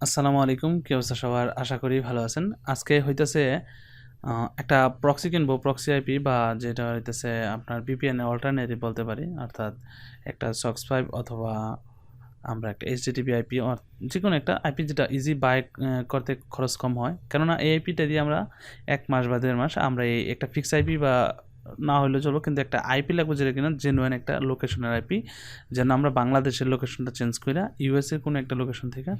আসসালামু আলাইকুম, কি অবস্থা সবার? আশা করি ভালো আছেন। আজকে হইতেছে একটা প্রক্সি কিনবো, প্রক্সি আইপি বা যেটা হইতেছে আপনার VPN এর অল্টারনেটিভ বলতে পারি। অর্থাৎ একটা সক্স 5 অথবা আমরা একটা HTTP আইপি যেকোনো একটা আইপি যেটা ইজি বাই করতে খরচ কম হয়। কেননা এই আইপিটা দিয়ে আমরা ১ মাস বা ১.৫ মাস আমরা এই একটা ফিক্স আইপি বা না হইলেও চলবে, কিন্তু একটা আইপি লাগবে যেটা কিনা জেনুইন একটা লোকেশনের আইপি। যেন আমরা বাংলাদেশের লোকেশনটা চেঞ্জ কইরা ইউএস এর কোনো একটা লোকেশন থেকে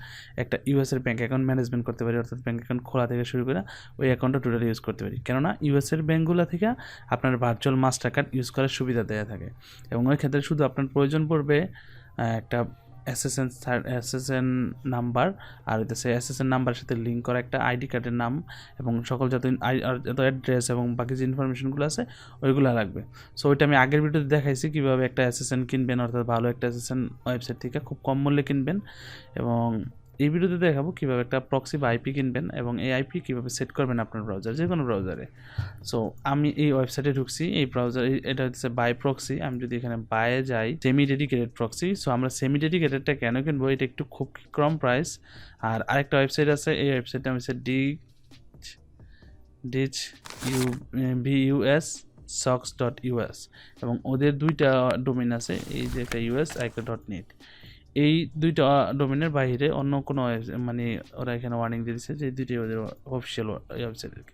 একটা ইউএস এর ব্যাংক অ্যাকাউন্ট ম্যানেজমেন্ট করতে পারি। অর্থাৎ ব্যাংক অ্যাকাউন্ট খোলা থেকে শুরু করে ওই অ্যাকাউন্টটা টোটালি ইউজ করতে পারি। কেননা ইউএস এর ব্যাংকগুলো থেকে আপনার ভার্চুয়াল মাস্টার কার্ড ইউজ করার সুবিধা দেয়া থাকে এবং ওই ক্ষেত্রে শুধু আপনার প্রয়োজন পড়বে একটা এসএসএন নাম্বার, আর হইতেছে এসএসএন নাম্বারের সাথে লিঙ্ক করা একটা আইডি কার্ডের নাম এবং সকল যত অ্যাড্রেস এবং বাকি যে ইনফরমেশনগুলো আছে ওইগুলো লাগবে। সো ওইটা আমি আগের ভিডিওতে দেখাইছি কীভাবে একটা এসএসএন কিনবেন, অর্থাৎ ভালো একটা এসএসএন ওয়েবসাইট থেকে খুব কম মূল্যে কিনবেন। এবং এই ভিডিওতে দেখাবো কীভাবে একটা প্রক্সি বা আইপি কিনবেন এবং এই আইপি কীভাবে সেট করবেন আপনার ব্রাউজার, যে কোনো ব্রাউজারে। সো আমি এই ওয়েবসাইটে ঢুকছি, এই ব্রাউজার এটা হচ্ছে বাই প্রক্সি। আমি যদি এখানে বাইয়ে যাই সেমি ডেডিকেটেড প্রক্সি, সো আমরা সেমি ডেডিকেটেডটা কেন কিনবো, এটা একটু খুব কম প্রাইস। আর আরেকটা ওয়েবসাইট আছে, এই ওয়েবসাইটটা হচ্ছে VUS socks.us এবং ওদের দুইটা ডোমেইন আছে, এই যে একটা US আর একটা .net। এই দুইটা ডোমেনের বাইরে অন্য কোনো মানে ওরা এখানে ওয়ার্নিং দিয়ে দিচ্ছে যে দুইটাই ওদের অফিসিয়াল ওয়েবসাইট আর কি।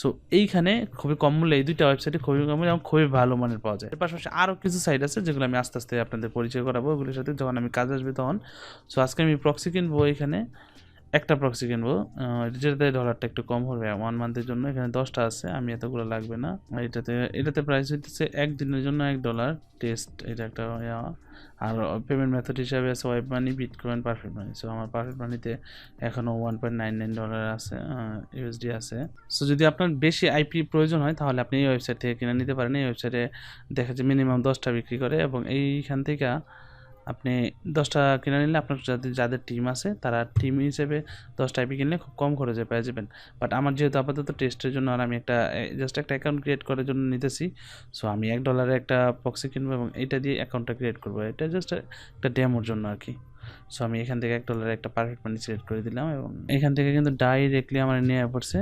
সো এইখানে খুবই কম মূল্যে এই দুইটা ওয়েবসাইটে খুবই কম মূল্যে এবং খুবই ভালো মানের পাওয়া যায়। এর পাশাপাশি আরও কিছু সাইট আছে যেগুলো আমি আস্তে আস্তে আপনাদের পরিচয় করাবো, ওগুলোর সাথে যখন আমি কাজে আসবে তখন। সো আজকে আমি প্রক্সি কিনবো, এখানে একটা প্রক্সি কিনবো যেটাতে ডলারটা একটু কম হবে 1 মান্থের জন্য। এখানে 10টা আছে, আমি এতগুলো লাগবে না। এটাতে প্রাইস হইতেছে 1 দিনের জন্য $1 টেস্ট, এটা একটা আর পেমেন্ট মেথড হিসাবে আছে ওয়েব মানি, বিটকয়েন, পারফেক্ট মানি। সো আমার পারফেক্ট মানিতে এখনও $1.99 আছে, USD আছে। সো যদি আপনার বেশি আইপি প্রয়োজন হয় তাহলে আপনি এই ওয়েবসাইট থেকে কিনে নিতে পারেন। এই ওয়েবসাইটে দেখা যায় মিনিমাম 10টা বিক্রি করে এবং এইখান থেকে আপনি 10টা কিনে নিলে আপনার যাদের টিম আছে তারা টিম হিসেবে 10টা আইপি কিনলে খুব কম খরচে পেয়ে যাবেন। বাট আমার যেহেতু আপাতত টেস্টের জন্য আর আমি জাস্ট একটা অ্যাকাউন্ট ক্রিয়েট করার জন্য নিতেছি, সো আমি $1 একটা প্রক্সি কিনবো এবং এটা দিয়ে অ্যাকাউন্টটা ক্রিয়েট করবো। এটা জাস্ট একটা ডেমোর জন্য আর কি। সো আমি এখান থেকে $1 একটা পারফেক্ট মানি সিলেক্ট করে দিলাম এবং এখান থেকে কিন্তু ডাইরেক্টলি আমার নিয়ে পড়ছে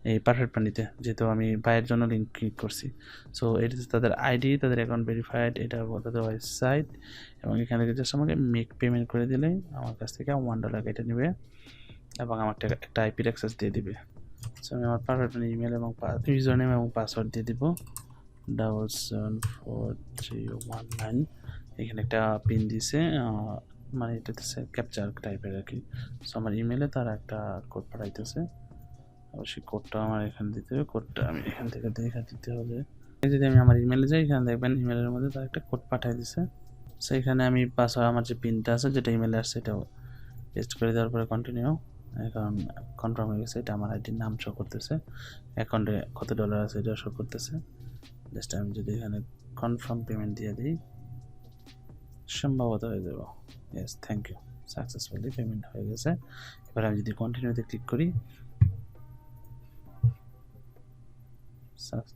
এই পারফেক্ট মানিতে, যেহেতু আমি বাইয়ের জন্য লিঙ্ক ক্লিক করছি। সো এটা তাদের আইডি, তাদের অ্যাকাউন্ট ভেরিফাইড, এটা তাদের ওয়েবসাইট এবং এখান থেকে জাস্ট আমাকে মেক পেমেন্ট করে দিলেই আমার কাছ থেকে $1 কেটে নেবে এবং আমার একটা আইপির অ্যাক্সেস দিয়ে দিবে। সো আমি আমার পারফেক্ট মানি ইমেল এবং ইউজার নেম এবং পাসওয়ার্ড দিয়ে দিব 774319। এখানে একটা পিন দিছে, মানে এটা হচ্ছে ক্যাপচার টাইপের আর কি। সো আমার ইমেলে তারা একটা কোড পাঠাইতেছে, অবশ্যই কোডটা আমার এখানে দিতে হবে। কোডটা আমি এখান থেকে দেখে দিতে হবে। যদি আমি আমার ইমেলে যাই, এখানে দেখবেন ইমেলের মধ্যে তারা একটা কোড পাঠিয়ে দিছে। সো এখানে আমি পাসওয়ার্ড, আমার যে পিনটা আছে যেটা ইমেলে আসছে এটাও পেস্ট করে দেওয়ার পরে কন্টিনিউ। এখন কনফার্ম হয়ে গেছে, এটা আমার আইডির নাম শো করতেছে, অ্যাকাউন্টে কত ডলার আছে এটা শো করতেছে। জাস্ট আমি যদি এখানে কনফার্ম পেমেন্ট দিয়ে দিই সম্ভবত হয়ে যাব। Yes, thank you, successfully payment হয়ে গেছে। এবার আমি যদি কন্টিনিউতে ক্লিক করি,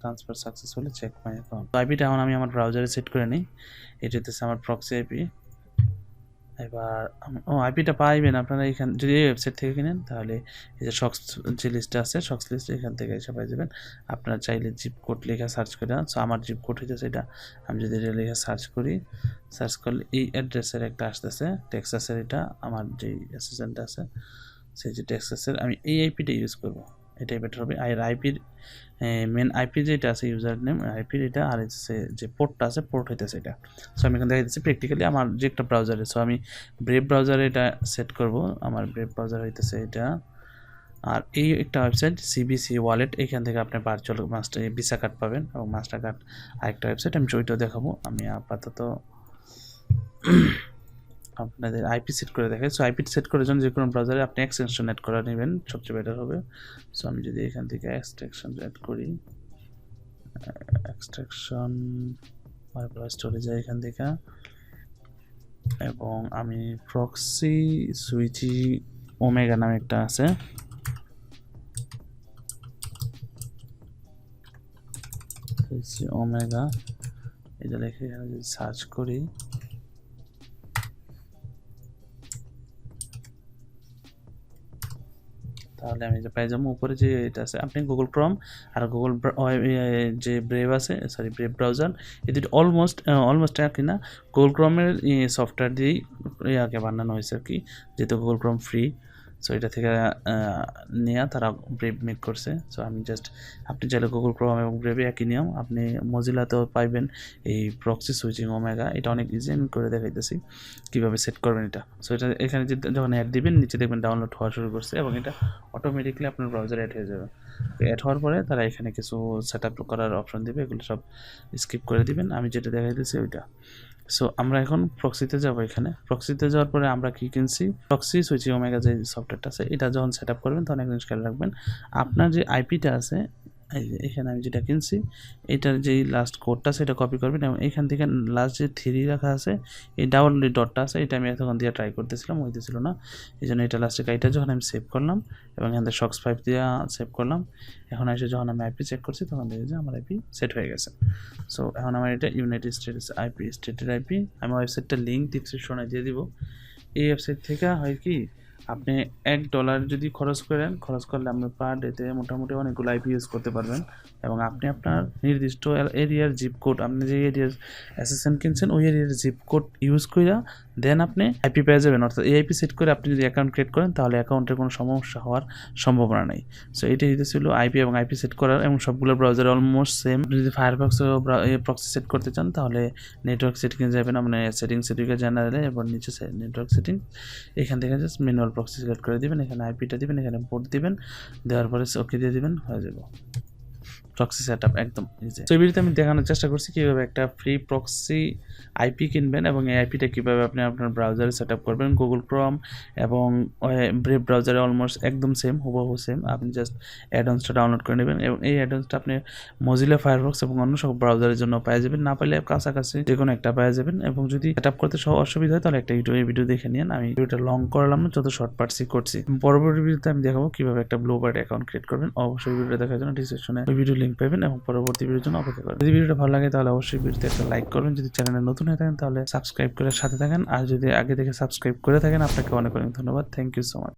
transfer successfully check my account. আইপিটা এখন আমি আমার ব্রাউজারে সেট করে নিই। এটা হচ্ছে আমার প্রক্সি আইপি। এবার আইপিটা পাইবেন আপনারা এখান, যদি এই ওয়েবসাইট থেকে কিনেন তাহলে এই যে শক্স যে লিস্টে আছে, শক্স লিস্টে এখান থেকে এসে পাই যাবেন। আপনারা চাইলে জিপ কোড লেখা সার্চ করে, সো আমার জিপ কোড হইতেছে এটা। আমি যদি এটা লেখা সার্চ করি, সার্চ করলে এই অ্যাড্রেসের একটা আসতেছে, টেক্সাসের। এটা আমার যে অ্যাসিস্ট্যান্ট আছে সেই যে টেক্সাসের, আমি এই আইপিটা ইউজ করব, এটাই বেটার হবে। আর আইপির মেন আইপি যেটা আছে ইউজার নেম আইপির এটা, আর যে পোর্টটা আছে পোর্ট হইতেছে এটা। সো আমি এখানে দেখা দিচ্ছি প্র্যাকটিক্যালি আমার যে একটা ব্রাউজারে, সো আমি ব্রেভ ব্রাউজারে এটা সেট করব। আমার ব্রেভ ব্রাউজার হইতেছে এটা। আর এই একটা ওয়েবসাইট সিবিসি ওয়ালেট, এখান থেকে আপনি ভার্চুয়াল মাস্টার ভিসা কার্ড পাবেন এবং মাস্টার কার্ড। আরেকটা ওয়েবসাইট আমি ওইটাও দেখাবো। আমি আপাতত আপনাদের আইপি সেট করে দেখাই। সো আইপি সেট করার জন্য যে কোনো ব্রাউজারে আপনি এক্সটেনশন অ্যাড করে নেবেন, সবচেয়ে বেটার হবে। সো আমি যদি এখান থেকে এক্সট্রাকশন অ্যাড করি, এক্সট্রাকশন স্টোরেজ এখান থেকে, এবং আমি প্রক্সি সুইচি ওমেগা নামে একটা আছে, ওমেগা, এটা লিখে এখানে যদি সার্চ করি, সার্চ করলে তাহলে আমি যে পেয়ে যাবো উপরে যে এটা আছে, আপনি গুগল ক্রোম আর গুগল যে ব্রেভ আছে, সরি ব্রেভ ব্রাউজার, এই দুটো অলমোস্ট একই না। গুগল ক্রোমের সফটওয়্যার দিয়েই আগে বানানো হয়েছে আর কি, যেহেতু গুগল ক্রোম ফ্রি, সো এটা থেকে নেওয়া তারা ব্রেভ মেক করছে। সো আমি জাস্ট, আপনি চাইলে গুগল ক্রোম এবং ব্রেভে একই নিয়ম, আপনি মজিলাতেও পাইবেন এই প্রক্সি সুইচিং ওমেগা। এটা অনেক ইজি, আমি করে দেখাইতেছি কীভাবে সেট করবেন এটা। সো এটা এখানে যে যখন অ্যাড দিবেন নিচে দেখবেন ডাউনলোড হওয়া শুরু করছে এবং এটা অটোমেটিকলি আপনার ব্রাউজারে অ্যাড হয়ে যাবে। অ্যাড হওয়ার পরে তারা এখানে কিছু সেট আপ করার অপশন দিবে, এগুলো সব স্কিপ করে দিবেন, আমি যেটা দেখাইতেছি ওইটা। সো আমরা এখন প্রক্সিতে যাব। এখানে প্রক্সিতে যাওয়ার পরে আমরা কি কিনছি, প্রক্সি সুইচিং ওমেগা যে সফটওয়্যারটা আছে, এটা যখন সেট আপ করবেন তখন একদিন খেয়াল রাখবেন আপনার যে আইপিটা আছে, এই যে এখানে আমি যেটা কিনছি এটার যেই লাস্ট কোডটা সেটা কপি করবেন এবং এখান থেকে লাস্ট যে 3 রাখা আছে, এই ডাবল ডটটা আছে, এটা আমি এতক্ষণ দিয়ে ট্রাই করতেছিলাম, হইতেছিল না, এই জন্য এটা লাস্টে কাইটা যখন আমি সেভ করলাম এবং এখান থেকে শক্স 5 দিয়ে সেভ করলাম, এখন এসে যখন আমি আইপি চেক করছি তখন দেখি যে আমার আইপি সেট হয়ে গেছে। সো এখন আমার এটা ইউনাইটেড স্টেটস আইপি, স্টেটের আইপি। আমি ওয়েবসাইটটা লিঙ্ক ডিসক্রিপশনে দিয়ে দিব। এই ওয়েবসাইট থেকে হয় কি, আপনি $1 যদি খরচ করলে আপনি পার ডেতে মোটামুটি অনেকগুলো আইপি ইউজ করতে পারবেন এবং আপনি আপনার নির্দিষ্ট এরিয়ার জিপ কোড, আপনি যে এরিয়ার অ্যাসিস্ট্যান্ট কিনছেন ওই এরিয়ার জিপ কোড ইউজ করে দেন আপনি আইপি পেয়ে যাবেন। অর্থাৎ এই আইপি সেট করে আপনি যদি অ্যাকাউন্ট ক্রিয়েট করেন তাহলে অ্যাকাউন্টের কোনো সমস্যা হওয়ার সম্ভাবনা নেই। সো এটাই ছিল আইপি এবং আইপি সেট করার, এবং সবগুলো ব্রাউজার অলমোস্ট সেম। আপনি যদি ফায়ারফক্সে প্রক্সি সেট করতে চান তাহলে নেটওয়ার্ক সেটিংয়ে যাবেন, মানে সেটিংসে জেনারেলে এবং নিচে নেটওয়ার্ক সেটিং, এখান থেকে জাস্ট ম্যানুয়াল প্রক্সি সিলেক্ট করে দিবেন, এখানে আইপিটা দিবেন, এখানে পোর্ট দিবেন, দেওয়ার পরে ওকে দিয়ে দিবেন, হয়ে যাবে প্রক্সি সেটআপ একদম ইজি। তো এই ভিডিওতে আমি দেখানোর চেষ্টা করছি কীভাবে একটা ফ্রি প্রক্সি আইপি কিনবেন এবং এই আইপিটা কীভাবে আপনি আপনার ব্রাউজারে সেটআপ করবেন। গুগল ক্রোম এবং ব্রেভ ব্রাউজারে অলমোস্ট একদম সেম, হুবহু সেম। আপনি জাস্ট অ্যাডঅনসটা ডাউনলোড করে নেবেন এবং এই অ্যাডঅনসটা আপনি মজিলা ফায়ারফক্স এবং অন্য সব ব্রাউজারের জন্য পেয়ে যাবেন, না পাইলে কাছাকাছি যে কোনো একটা পেয়ে যাবেন। এবং যদি সেটআপ করতে অসুবিধা হয় তাহলে একটা ভিডিও দেখে নিন। আমি ভিডিওটা লং করলাম না, যত শর্ট পার্টসই করছি। পরবর্তী ভিডিওতে আমি দেখাবো কীভাবে একটা ব্লু বার্ড অ্যাকাউন্ট ক্রিয়েট করবেন। অবশ্যই ভিডিওটা দেখার জন্য ডিসক্রিপশনে ওই ভিডিও লিঙ্ক পাবেন এবং পরবর্তী ভিডিওর জন্য অপেক্ষা করবেন। যদি ভিডিওটা ভালো লাগে তাহলে অবশ্যই ভিডিওতে একটা লাইক করবেন, যদি চ্যানেলে নতুন হয়ে থাকেন তাহলে সাবস্ক্রাইব করে সাথে থাকেন, আর যদি আগে থেকে সাবস্ক্রাইব করে থাকেন আপনাকে অনেক অনেক ধন্যবাদ। Thank you so much.